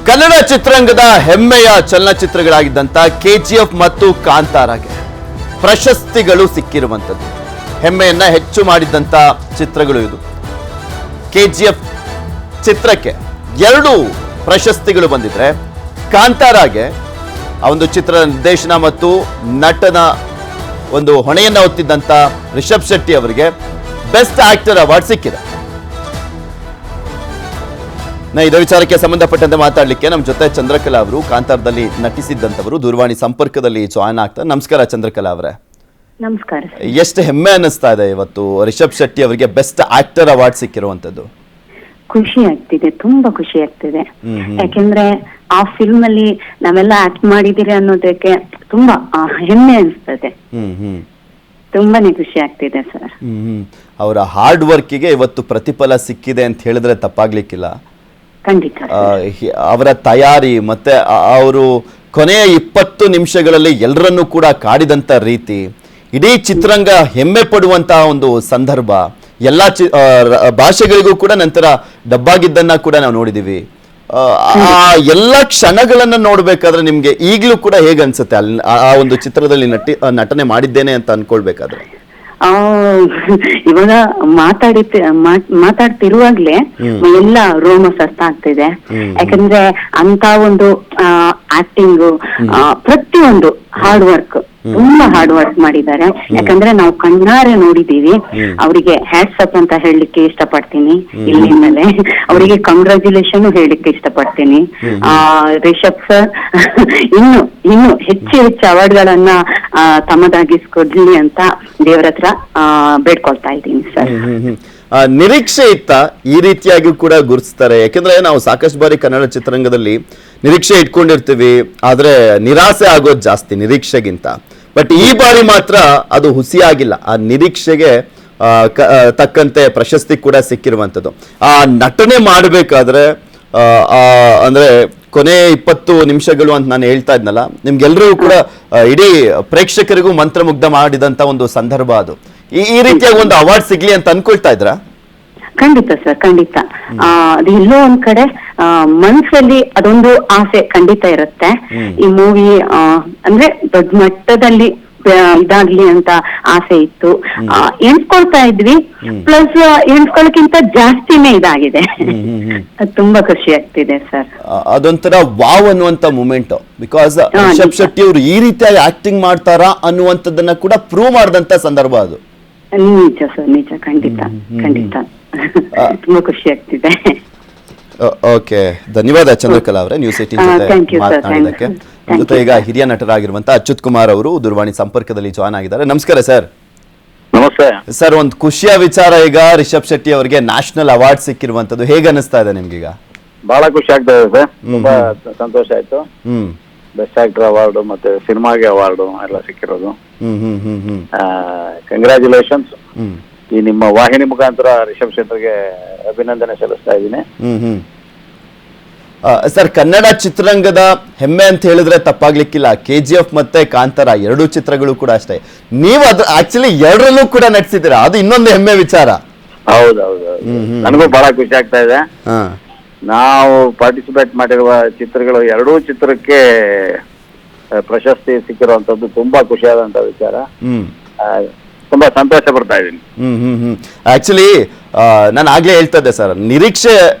ಕನ್ನಡ ಚಿತ್ರರಂಗದ ಹೆಮ್ಮೆಯ ಚಲನಚಿತ್ರಗಳಾಗಿದ್ದಂತ ಕೆಜಿಎಫ್ ಮತ್ತು ಕಾಂತಾರಗೆ ಪ್ರಶಸ್ತಿಗಳು ಸಿಕ್ಕಿರುವಂತದ್ದು. ಹೆಮ್ಮೆಯನ್ನ ಹೆಚ್ಚು ಮಾಡಿದಂತ ಚಿತ್ರಗಳು ಇದು. ಕೆಜಿಎಫ್ ಚಿತ್ರಕ್ಕೆ 2 ಪ್ರಶಸ್ತಿಗಳು ಬಂದಿದ್ರೆ, ಕಾಂತಾರಗೆ ಆ ಒಂದು ಚಿತ್ರ ನಿರ್ದೇಶನ ಮತ್ತು ನಟನ ಒಂದು ಹೊಣೆಯನ್ನ ಹೊತ್ತಿದ್ದಂತ ರಿಷಬ್ ಶೆಟ್ಟಿ ಅವರಿಗೆ ಬೆಸ್ಟ್ ಆಕ್ಟರ್ ಅವಾರ್ಡ್ ಸಿಕ್ಕಿದೆ. ಇದೇ ವಿಚಾರಕ್ಕೆ ಸಂಬಂಧಪಟ್ಟಂತೆ ಮಾತಾಡಲಿಕ್ಕೆ ನಮ್ಮ ಜೊತೆ ಚಂದ್ರಕಲಾ ಅವರು, ಕಾಂತಾರದಲ್ಲಿ ನಟಿಸಿದ್ದಂಥವರು, ದೂರವಾಣಿ ಸಂಪರ್ಕದಲ್ಲಿ ಜಾಯ್ನ್ ಆಗ್ತಾರೆ. ನಮಸ್ಕಾರ ಚಂದ್ರಕಲಾ ಅವರೇ. ನಮಸ್ಕಾರ. ಎಷ್ಟು ಹೆಮ್ಮೆ ಅನ್ನಿಸ್ತಾ ಇದೆ ಇವತ್ತು ರಿಷಬ್ ಶೆಟ್ಟಿ ಅವರಿಗೆ ಬೆಸ್ಟ್ ಆಕ್ಟರ್ ಅವಾರ್ಡ್ ಸಿಕ್ಕಿರುವಂತದ್ದು? ಖುಷಿ ಆಗ್ತಿದೆ, ತುಂಬಾ ಖುಷಿ ಆಗ್ತಿದೆ. ಯಾಕೆಂದ್ರೆ ಆ ಫಿಲ್ಮ್ ಅಲ್ಲಿ ನಾವೆಲ್ಲ ಆಕ್ಟ್ ಮಾಡಿದೀರಿ ಅನ್ನೋದಕ್ಕೆ ತುಂಬಾ ಹೆಮ್ಮೆ ಅನಿಸ್ತದೆ. ತುಂಬಾನೇ ಖುಷಿ ಆಗ್ತಿದೆ ಸರ್. ಅವರ ಹಾರ್ಡ್ ವರ್ಕಿಗೆ ಇವತ್ತು ಪ್ರತಿಫಲ ಸಿಕ್ಕಿದೆ ಅಂತ ಹೇಳಿದ್ರೆ ತಪ್ಪಾಗ್ಲಿಕ್ಕಿಲ್ಲ. ಖಂಡಿತ. ಅವರ ತಯಾರಿ ಮತ್ತೆ ಅವರು ಕೊನೆಯ 20 ನಿಮಿಷಗಳಲ್ಲಿ ಎಲ್ಲರನ್ನೂ ಕೂಡ ಕಾಡಿದಂತ ರೀತಿ, ಇಡೀ ಚಿತ್ರರಂಗ ಹೆಮ್ಮೆ ಪಡುವಂತಹ ಒಂದು ಸಂದರ್ಭ, ಎಲ್ಲಾ ಭಾಷೆಗಳಿಗೂ ಕೂಡ ನಂತರ ಡಬ್ಬಾಗಿದ್ದನ್ನ ಕೂಡ ನಾವು ನೋಡಿದೀವಿ. ಆ ಎಲ್ಲ ಕ್ಷಣಗಳನ್ನ ನೋಡ್ಬೇಕಾದ್ರೆ ನಿಮ್ಗೆ ಈಗಲೂ ಕೂಡ ಹೇಗೆ ಅನ್ಸುತ್ತೆ ಆ ಒಂದು ಚಿತ್ರದಲ್ಲಿ ನಟನೆ ಮಾಡಿದ್ದೇನೆ ಅಂತ ಅನ್ಕೊಳ್ಬೇಕಾದ್ರೆ? ಇವಾಗ ಮಾತಾಡ್ತಿರುವಾಗ್ಲೇ ಎಲ್ಲ ರೋಮ ಆಗ್ತಿದೆ. ಯಾಕಂದ್ರೆ ಅಂತ ಒಂದು ಆಕ್ಟಿಂಗ್, ಪ್ರತಿಯೊಂದು ಹಾರ್ಡ್ ವರ್ಕ್, ತುಂಬಾ ಹಾರ್ಡ್ ವರ್ಕ್ ಮಾಡಿದ್ದಾರೆ. ಯಾಕಂದ್ರೆ ನಾವು ಕಣ್ಣಾರೆ ನೋಡಿದೀವಿ. ಅವರಿಗೆ ಹ್ಯಾಟ್ಸ್ ಅಪ್ ಅಂತ ಹೇಳಲಿಕ್ಕೆ ಇಷ್ಟಪಡ್ತೀನಿ. ಇಲ್ಲಿಂದಲೇ ಅವರಿಗೆ ಕಂಗ್ರಾಚುಲೇಷನ್ ಹೇಳಲಿಕ್ಕೆ ಇಷ್ಟಪಡ್ತೀನಿ. ರಿಷಬ್ ಸರ್ ಇನ್ನು ಹೆಚ್ಚು ಅವಾರ್ಡ್ ಗಳನ್ನ ತಮ್ಮದಾಗಿಸ್ಕೊಡ್ಲಿ ಅಂತ ದೇವರ ಹತ್ರ ಬೇಡ್ಕೊಳ್ತಾ ಇದ್ದೀನಿ ಸರ್. ನಿರೀಕ್ಷೆ ಇತ್ತ ಈ ರೀತಿಯಾಗಿ ಕೂಡ ಗುರುತಿಸ್ತಾರೆ? ಯಾಕಂದ್ರೆ ನಾವು ಸಾಕಷ್ಟು ಬಾರಿ ಕನ್ನಡ ಚಿತ್ರರಂಗದಲ್ಲಿ ನಿರೀಕ್ಷೆ ಇಟ್ಕೊಂಡಿರ್ತೀವಿ, ಆದ್ರೆ ನಿರಾಸೆ ಆಗೋದು ಜಾಸ್ತಿ ನಿರೀಕ್ಷೆಗಿಂತ. ಬಟ್ ಈ ಬಾರಿ ಮಾತ್ರ ಅದು ಹುಸಿಯಾಗಿಲ್ಲ. ಆ ನಿರೀಕ್ಷೆಗೆ ತಕ್ಕಂತೆ ಪ್ರಶಸ್ತಿ ಕೂಡ ಸಿಕ್ಕಿರುವಂಥದ್ದು. ಆ ನಟನೆ ಮಾಡಬೇಕಾದ್ರೆ ಅಂದ್ರೆ ಕೊನೆ 20 ನಿಮಿಷಗಳು ಅಂತ ನಾನು ಹೇಳ್ತಾ ಇದ್ನಲ್ಲ, ನಿಮ್ಗೆಲ್ರಿಗೂ ಕೂಡ ಇಡೀ ಪ್ರೇಕ್ಷಕರಿಗೂ ಮಂತ್ರಮುಗ್ಧ ಮಾಡಿದಂತ ಒಂದು ಸಂದರ್ಭ ಅದು. ಈ ರೀತಿಯಾಗಿ ಒಂದು ಅವಾರ್ಡ್ ಸಿಗ್ಲಿ ಅಂತ ಅನ್ಕೊಳ್ತಾ ಇದ್ರಾ? ಖಂಡಿತ ಸರ್, ಖಂಡಿತ. ಅದು ಎಲ್ಲೋ ಒಂದ್ ಕಡೆ ಮನ್ಸಲ್ಲಿ ಅದೊಂದು ಆಸೆ ಖಂಡಿತ ಇರುತ್ತೆ. ಈ ಮೂವಿ ಅಂದ್ರೆ ದೊಡ್ಡ ಮಟ್ಟದಲ್ಲಿ ಇದಾಗ್ಲಿ ಅಂತ ಆಸೆ ಇತ್ತು. ಎಣ್ಸ್ಕೊಳ್ತಾ ಇದ್ವಿ, ಪ್ಲಸ್ ಎಣ್ಸ್ಕೊಳಕ್ಕಿಂತ ಜಾಸ್ತಿನೇ ಇದಾಗಿದೆ. ತುಂಬಾ ಖುಷಿ ಆಗ್ತಿದೆ ಸರ್. ಅದೊಂಥರ ವಾವ್ ಅನ್ನುವಂತ ಮೂಮೆಂಟ್. ಬಿಕಾಸ್ ರಿಷಬ್ ಶೆಟ್ಟಿ ಅವರು ಈ ರೀತಿಯಾಗಿ ಆಕ್ಟಿಂಗ್ ಮಾಡ್ತಾರಾ ಅನ್ನುವಂಥದ್ದನ್ನ ಕೂಡ ಪ್ರೂವ್ ಮಾಡಿದಂತ ಸಂದರ್ಭ ಅದು. ನಿಜ ಸರ್, ನಿಜ. ಖಂಡಿತ ಖಂಡಿತ ತುಂಬಾ ಖುಷಿ ಆಗ್ತಿದೆ. ಓಕೆ, ಧನ್ಯವಾದ ಚಂದ್ರಕಲಾ ಅವರೇ ನ್ಯೂಸ್ 18 ಜೊತೆ ಮಾತನಾಡಿದ್ದಕ್ಕೆ. ಜೊತೆ ಈಗ ಹಿರಿಯ ನಟರಾಗಿರುವಂತಹ ಅಚ್ಯುತ್ ಕುಮಾರ್ ಅವರು ದೂರವಾಣಿ ಸಂಪರ್ಕದಲ್ಲಿ ಜಾಯ್ನ್ ಆಗಿದ್ದಾರೆ. ನಮಸ್ಕಾರ ಸರ್. ನಮಸ್ತೆ ಸರ್. ಒಂದು ಖುಷಿಯ ವಿಚಾರ, ಈಗ ರಿಷಬ್ ಶೆಟ್ಟಿ ಅವರಿಗೆ ನ್ಯಾಷನಲ್ ಅವಾರ್ಡ್ ಸಿಕ್ಕಿರುವಂತದ್ದು ಹೇಗೆ ಅನಿಸ್ತಾ ಇದೆ ನಿಮ್ಗೀಗ? ಬಹಳ ಖುಷಿ ಆಗ್ತಾ ಇದೆ ಸರ್, ತುಂಬಾ ಸಂತೋಷ ಆಯ್ತು. ಬೆಸ್ಟ್ ಆಕ್ಟರ್ ಅವಾರ್ಡ್ ಮತ್ತೆ ಸಿನಿಮಾಗೆ ಅವಾರ್ಡ್ ಎಲ್ಲ ಸಿಕ್ಕಿರೋದು. ಕಂಗ್ರಾಚುಲೇಷನ್ಸ್. ಈ ನಿಮ್ಮ ವಾಹಿನಿ ಮುಖಾಂತರ ರಿಷಬ್ ಶೆಟ್ಟಿಗೆ ಅಭಿನಂದನೆ ಸಲ್ಲಿಸ್ತಾ ಇದ್ದೀನಿ. ಸರ್, ಕನ್ನಡ ಚಿತ್ರರಂಗದ ಹೆಮ್ಮೆ ಅಂತ ಹೇಳಿದ್ರೆ ತಪ್ಪಾಗ್ಲಿಕ್ಕಿಲ್ಲ. ಕೆಜಿಎಫ್ ಮತ್ತೆ ಕಾಂತಾರ 2 ಚಿತ್ರಗಳು ಕೂಡ ಅಷ್ಟೇ. ನೀವು ಅದು ಆಕ್ಚುಲಿ 2ರಲ್ಲೂ ಕೂಡ ನಟಿಸಿದ್ದೀರಾ, ಅದು ಇನ್ನೊಂದು ಹೆಮ್ಮೆ ವಿಚಾರ. ಹೌದೌದು, ನನಗೂ ಬಹಳ ಖುಷಿ ಆಗ್ತಾ ಇದೆ. ನಾವು ಪಾರ್ಟಿಸಿಪೇಟ್ ಮಾಡಿರುವ ಚಿತ್ರಗಳು 2 ಚಿತ್ರಕ್ಕೆ ಪ್ರಶಸ್ತಿ ಸಿಕ್ಕಿರುವಂತದ್ದು ತುಂಬಾ ಖುಷಿಯಾದಂತ ವಿಚಾರ. ತುಂಬಾ ಸಂತೋಷ ಪಡ್ತಾ ಇದ್ದೀನಿ. ಆಕ್ಚುಲಿ ನಾನು ಆಗ್ಲೇ ಹೇಳ್ತಾ ಇದ್ದೆ ಸರ್, ನಿರೀಕ್ಷೆ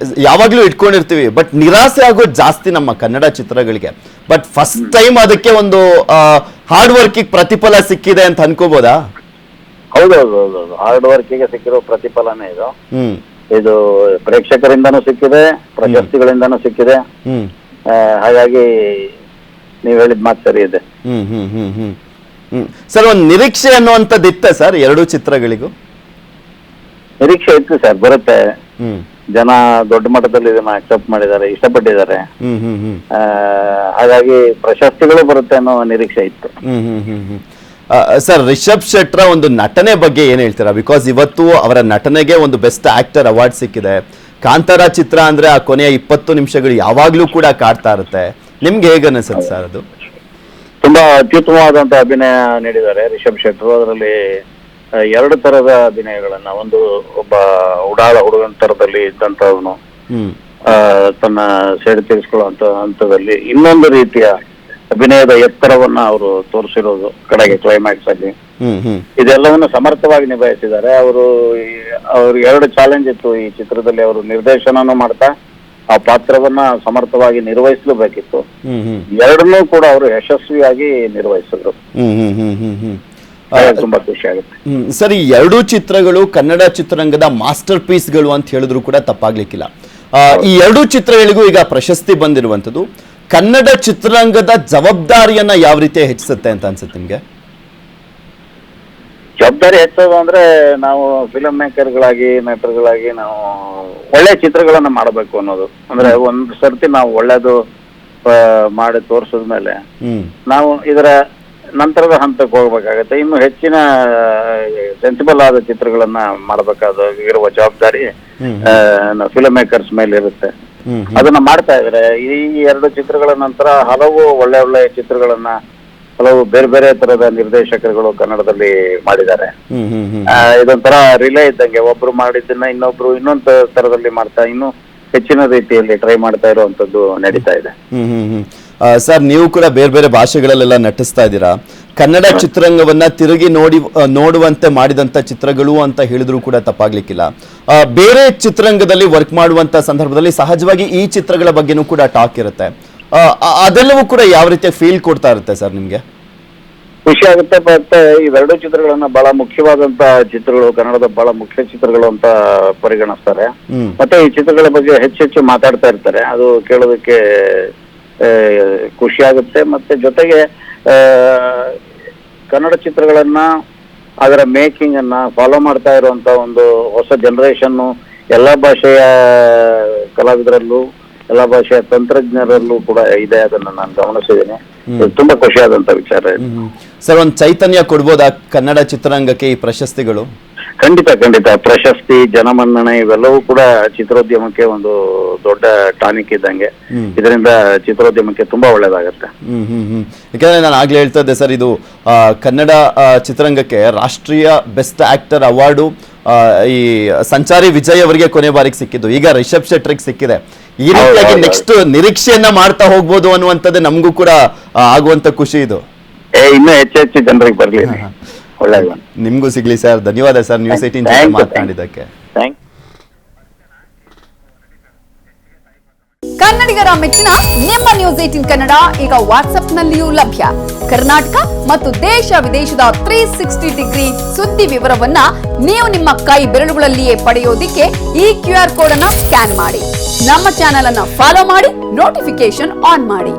ಯಾವಾಗ್ಲೂ ಇಟ್ಕೊಂಡಿರ್ತೀವಿ, ಬಟ್ ನಿರಾಸೆ ಆಗೋದು ಜಾಸ್ತಿ ನಮ್ಮ ಕನ್ನಡ ಚಿತ್ರಗಳಿಗೆ. ಬಟ್ ಫಸ್ಟ್ ಟೈಮ್ ಅದಕ್ಕೆ ಒಂದು ಹಾರ್ಡ್ ವರ್ಕಿಗೆ ಪ್ರತಿಫಲ ಸಿಕ್ಕಿದೆ ಅಂತ ಅನ್ಕೋಬೋದಾ? ಹೌದೌದು, ಹಾರ್ಡ್ ವರ್ಕಿಗೆ ಸಿಕ್ಕಿರೋ ಪ್ರತಿಫಲನೇ ಇದು. ಇದು ಪ್ರೇಕ್ಷಕರಿಂದನೂ ಸಿಕ್ಕಿದೆ, ಪ್ರಶಸ್ತಿಗಳಿಂದನೂ ಸಿಕ್ಕಿದೆ. ಹಾಗಾಗಿ ನೀವ್ ಹೇಳಿದ ಮಾತು ಸರಿ ಇದೆ. ಸರ್, ಒಂದು ನಿರೀಕ್ಷೆ ಅನ್ನುವಂಥದ್ದು ಇತ್ತ ಸರ್ 2 ಚಿತ್ರಗಳಿಗೂ? ನಿರೀಕ್ಷೆ ಇತ್ತು ಸರ್, ಬರುತ್ತೆ. ಜನ ದೊಡ್ಡ ಮಟ್ಟದಲ್ಲಿ ಇದನ್ನ ಅಕ್ಸೆಪ್ಟ್ ಮಾಡಿದ್ದಾರೆ, ಇಷ್ಟಪಟ್ಟಿದ್ದಾರೆ. ಹಾಗಾಗಿ ಪ್ರಶಸ್ತಿಗಳು ಬರುತ್ತೆ ಅನ್ನೋ ನಿರೀಕ್ಷೆ ಇತ್ತು. ಸರ್, ರಿಷಬ್ ಶೆಟ್ರ ಒಂದು ನಟನೆ ಬಗ್ಗೆ ಏನ್ ಹೇಳ್ತೀರಾ? ಬಿಕಾಸ್ ಇವತ್ತು ಅವರ ನಟನೆಗೆ ಒಂದು ಬೆಸ್ಟ್ ಆಕ್ಟರ್ ಅವಾರ್ಡ್ ಸಿಕ್ಕಿದೆ. ಕಾಂತಾರ ಚಿತ್ರ ಅಂದ್ರೆ ಆ ಕೊನೆಯ 20 ನಿಮಿಷಗಳು ಯಾವಾಗ್ಲೂ ಕೂಡ ಕಾಡ್ತಾ ಇರುತ್ತೆ. ನಿಮ್ಗೆ ಹೇಗೆ ಅನಿಸುತ್ತೆ ಸರ್ ಅದು? ತುಂಬಾ ಅತ್ಯುತ್ತಮವಾದಂತ ಅಭಿನಯ ನೀಡಿದ್ದಾರೆ ರಿಷಬ್ ಶೆಟ್ರು. ಅದರಲ್ಲಿ 2 ತರದ ಅಭಿನಯಗಳನ್ನ, ಒಂದು ಒಬ್ಬ ಉಡಾಳ ಹುಡುಗನ ತರದಲ್ಲಿ ಇದ್ದಂತವನು, ತನ್ನ ಸೇಡು ತೀರಿಸಿಕೊಳ್ಳುವಂತ ಹಂತದಲ್ಲಿ ಇನ್ನೊಂದು ರೀತಿಯ ಅಭಿನಯದ ಎತ್ತರವನ್ನ ಅವರು ತೋರಿಸಿರೋದು ಕಡೆಗೆ ಕ್ಲೈಮ್ಯಾಕ್ಸ್ ಅಲ್ಲಿ ಇದೆಲ್ಲವನ್ನು ಸಮರ್ಥವಾಗಿ ನಿಭಾಯಿಸಿದ್ದಾರೆ. ಅವರು 2 ಚಾಲೆಂಜ್ ಇತ್ತು ಈ ಚಿತ್ರದಲ್ಲಿ. ಅವರು ನಿರ್ದೇಶನನೂ ಮಾಡ್ತಾ ಆ ಪಾತ್ರವನ್ನ ಸಮರ್ಥವಾಗಿ ನಿರ್ವಹಿಸಲೇಬೇಕಿತ್ತು. ಎರಡನ್ನೂ ಕೂಡ ಅವರು ಯಶಸ್ವಿಯಾಗಿ ನಿರ್ವಹಿಸಿದ್ರು. ತುಂಬಾ ಖುಷಿ ಆಗುತ್ತೆ. ಸರಿ, 2 ಚಿತ್ರಗಳು ಕನ್ನಡ ಚಿತ್ರರಂಗದ ಮಾಸ್ಟರ್ ಪೀಸ್ಗಳು ಅಂತ ಹೇಳಿದ್ರು ಕೂಡ ತಪ್ಪಾಗ್ಲಿಕ್ಕಿಲ್ಲ. ಈ 2 ಚಿತ್ರಗಳಿಗೂ ಈಗ ಪ್ರಶಸ್ತಿ ಬಂದಿರುವಂತದ್ದು ಕನ್ನಡ ಚಿತ್ರರಂಗದ ಜವಾಬ್ದಾರಿಯನ್ನ ಯಾವ ರೀತಿ ಹೆಚ್ಚಿಸುತ್ತೆ ಅಂತ ಅನ್ಸುತ್ತೆ ನಿಮ್ಗೆ? ಜವಾಬ್ದಾರಿ ಹೆಚ್ಚೋದು ಅಂದ್ರೆ ನಾವು ಫಿಲಂ ಮೇಕರ್ಗಳಾಗಿ ನಟರುಗಳಾಗಿ ನಾವು ಒಳ್ಳೆ ಚಿತ್ರಗಳನ್ನ ಮಾಡಬೇಕು ಅನ್ನೋದು. ಅಂದ್ರೆ ಒಂದ್ ಸರ್ತಿ ನಾವು ಒಳ್ಳೇದು ಮಾಡಿ ತೋರ್ಸಿದ್ಮೇಲೆ ನಾವು ಇದರ ನಂತರದ ಹಂತಕ್ಕೆ ಹೋಗ್ಬೇಕಾಗತ್ತೆ. ಇನ್ನು ಹೆಚ್ಚಿನ ಸೆನ್ಸಿಬಲ್ ಆದ ಚಿತ್ರಗಳನ್ನ ಮಾಡಬೇಕಾದ ಇರುವ ಜವಾಬ್ದಾರಿ ಫಿಲಂ ಮೇಕರ್ಸ್ ಮೇಲೆ ಇರುತ್ತೆ. ಅದನ್ನ ಮಾಡ್ತಾ ಇದ್ರೆ ಈ 2 ಚಿತ್ರಗಳ ನಂತರ ಹಲವು ಒಳ್ಳೆ ಚಿತ್ರಗಳನ್ನ ಹಲವು ಬೇರೆ ಬೇರೆ ತರದ ನಿರ್ದೇಶಕರುಗಳು ಕನ್ನಡದಲ್ಲಿ ಮಾಡಿದ್ದಾರೆ. ಇದೊಂಥರ ರಿಲೇ ಇದ್ದಂಗೆ, ಒಬ್ರು ಮಾಡಿದ್ದನ್ನ ಇನ್ನೊಬ್ರು ಇನ್ನೊಂದು ತರದಲ್ಲಿ ಮಾಡ್ತಾ ಇನ್ನೂ ಹೆಚ್ಚಿನ ರೀತಿಯಲ್ಲಿ ಟ್ರೈ ಮಾಡ್ತಾ ಇರುವಂತದ್ದು ನಡೀತಾ ಇದೆ. ಸರ್, ನೀವು ಕೂಡ ಬೇರೆ ಬೇರೆ ಭಾಷೆಗಳಲ್ಲೆಲ್ಲ ನಟಿಸ್ತಾ ಇದ್ದೀರಾ. ಕನ್ನಡ ಚಿತ್ರರಂಗವನ್ನ ತಿರುಗಿ ನೋಡುವಂತೆ ಮಾಡಿದಂತ ಚಿತ್ರಗಳು ಅಂತ ಹೇಳಿದ್ರು ಕೂಡ ತಪ್ಪಾಗ್ಲಿಕ್ಕಿಲ್ಲ. ಬೇರೆ ಚಿತ್ರರಂಗದಲ್ಲಿ ವರ್ಕ್ ಮಾಡುವಂತ ಸಂದರ್ಭದಲ್ಲಿ ಸಹಜವಾಗಿ ಈ ಚಿತ್ರಗಳ ಬಗ್ಗೆನೂ ಕೂಡ ಟಾಕ್ ಇರುತ್ತೆ. ಅದೆಲ್ಲವೂ ಕೂಡ ಯಾವ ರೀತಿಯ ಫೀಲ್ ಕೊಡ್ತಾ ಇರುತ್ತೆ ಸರ್ ನಿಮ್ಗೆ? ಖುಷಿ ಆಗುತ್ತೆ. ಮತ್ತೆ ಇವೆರಡು ಚಿತ್ರಗಳನ್ನ ಬಹಳ ಮುಖ್ಯವಾದಂತ ಚಿತ್ರಗಳು, ಕನ್ನಡದ ಬಹಳ ಮುಖ್ಯ ಚಿತ್ರಗಳು ಅಂತ ಪರಿಗಣಿಸ್ತಾರೆ. ಮತ್ತೆ ಈ ಚಿತ್ರಗಳ ಬಗ್ಗೆ ಹೆಚ್ಚೆಚ್ಚು ಮಾತಾಡ್ತಾ ಇರ್ತಾರೆ. ಅದು ಕೇಳೋದಕ್ಕೆ ಖುಷಿ ಆಗುತ್ತೆ. ಮತ್ತೆ ಜೊತೆಗೆ ಕನ್ನಡ ಚಿತ್ರಗಳನ್ನ ಅದರ ಮೇಕಿಂಗ್ ಅನ್ನ ಫಾಲೋ ಮಾಡ್ತಾ ಇರುವಂತ ಒಂದು ಹೊಸ ಜನರೇಷನ್ ಎಲ್ಲಾ ಭಾಷೆಯ ಕಲಾವಿದರಲ್ಲೂ ಎಲ್ಲಾ ಭಾಷೆಯ ತಂತ್ರಜ್ಞರಲ್ಲೂ ಕೂಡ ಇದೆ. ಅದನ್ನ ನಾನು ಗಮನಿಸಿದ್ದೇನೆ. ತುಂಬಾ ಖುಷಿಯಾದಂತ ವಿಚಾರ. ಸರ್, ಒಂದು ಚೈತನ್ಯ ಕೊಡ್ಬೋದಾ ಕನ್ನಡ ಚಿತ್ರರಂಗಕ್ಕೆ ಈ ಪ್ರಶಸ್ತಿಗಳು? ಖಂಡಿತ. ಪ್ರಶಸ್ತಿ, ಜನಮನ್ನಣೆ ಇವೆಲ್ಲವೂ ಕೂಡ ಚಿತ್ರೋದ್ಯಮಕ್ಕೆ ಒಂದು ದೊಡ್ಡ ಟಾನಿಕ್ ಇದ್ದಂಗೆ. ಇದರಿಂದ ಚಿತ್ರೋದ್ಯಮಕ್ಕೆ ತುಂಬಾ ಒಳ್ಳೇದಾಗತ್ತೆ. ಯಾಕಂದ್ರೆ ನಾನು ಆಗ್ಲೇ ಹೇಳ್ತಾ ಇದ್ದೆ ಸರ್, ಇದು ಕನ್ನಡ ಚಿತ್ರರಂಗಕ್ಕೆ ರಾಷ್ಟ್ರೀಯ ಬೆಸ್ಟ್ ಆಕ್ಟರ್ ಅವಾರ್ಡು ಈ ಸಂಚಾರಿ ವಿಜಯ್ ಅವರಿಗೆ ಕೊನೆ ಬಾರಿಗೆ ಸಿಕ್ಕಿದ್ದು. ಈಗ ರಿಷಬ್ ಶೆಟ್ಟರ್ಗೆ ಸಿಕ್ಕಿದೆ. ಈ ರೀತಿಯಾಗಿ ನೆಕ್ಸ್ಟ್ ನಿರೀಕ್ಷೆಯನ್ನ ಮಾಡ್ತಾ ಹೋಗ್ಬೋದು ಅನ್ನುವಂಥದ್ದು ನಮಗೂ ಕೂಡ ಆಗುವಂತ ಖುಷಿ ಇದು. ಇನ್ನೂ ಹೆಚ್ಚು ಜನರಿಗೆ ಬರ್ಲಿ, ಒಳ್ಳೆಯದು. ನಿಮ್ಗೂ ಸಿಗ್ಲಿ ಸರ್. ಧನ್ಯವಾದ ಸರ್ ನ್ಯೂಸ್ 18 ಜೊತೆ ಮಾತನಾಡಿದ್ದಕ್ಕೆ. ಕನ್ನಡಿಗರ ಮೆಚ್ಚಿನ ನಿಮ್ಮ ನ್ಯೂಸ್ 18 ಕನ್ನಡ ಈಗ ವಾಟ್ಸ್ಆಪ್ನಲ್ಲಿಯೂ ಲಭ್ಯ. ಕರ್ನಾಟಕ ಮತ್ತು ದೇಶ ವಿದೇಶದ 360 ಡಿಗ್ರಿ ಸುದ್ದಿ ವಿವರವನ್ನ ನೀವು ನಿಮ್ಮ ಕೈ ಬೆರಳುಗಳಲ್ಲಿಯೇ ಪಡೆಯೋದಿಕ್ಕೆ ಈ QR ಕೋಡ್ ಅನ್ನ ಸ್ಕ್ಯಾನ್ ಮಾಡಿ. ನಮ್ಮ ಚಾನೆಲ್ ಅನ್ನ ಫಾಲೋ ಮಾಡಿ, ನೋಟಿಫಿಕೇಶನ್ ಆನ್ ಮಾಡಿ.